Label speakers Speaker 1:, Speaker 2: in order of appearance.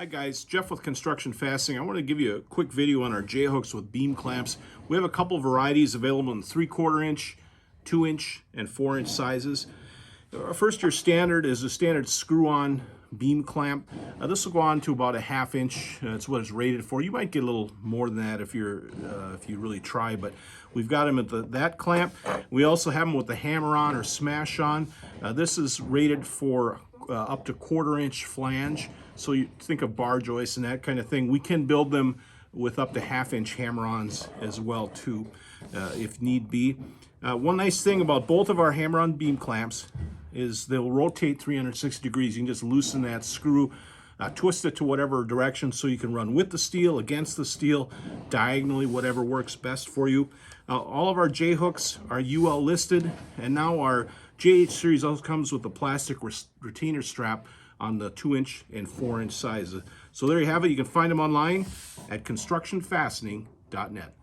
Speaker 1: Hi guys, Jeff with Construction Fastening. I want to give you a quick video on our J-hooks with beam clamps. We have a couple varieties available in 3/4 inch, 2 inch, and 4 inch sizes. First, your standard is a standard screw-on beam clamp. This will go on to about a 1/2 inch. That's what it's rated for. You might get a little more than that if you really try, but we've got them at that clamp. We also have them with the hammer-on or smash-on. This is rated for up to 1/4 inch flange. So you think of bar joists and that kind of thing. We can build them with up to 1/2 inch hammer-ons as well too, if need be. One nice thing about both of our hammer-on beam clamps is they'll rotate 360 degrees. You can just loosen that screw, twist it to whatever direction so you can run with the steel, against the steel, diagonally, whatever works best for you. All of our J-hooks are UL listed, and now our JH series also comes with a plastic retainer strap on the 2 inch and 4 inch sizes. So there you have it. You can find them online at constructionfastening.net.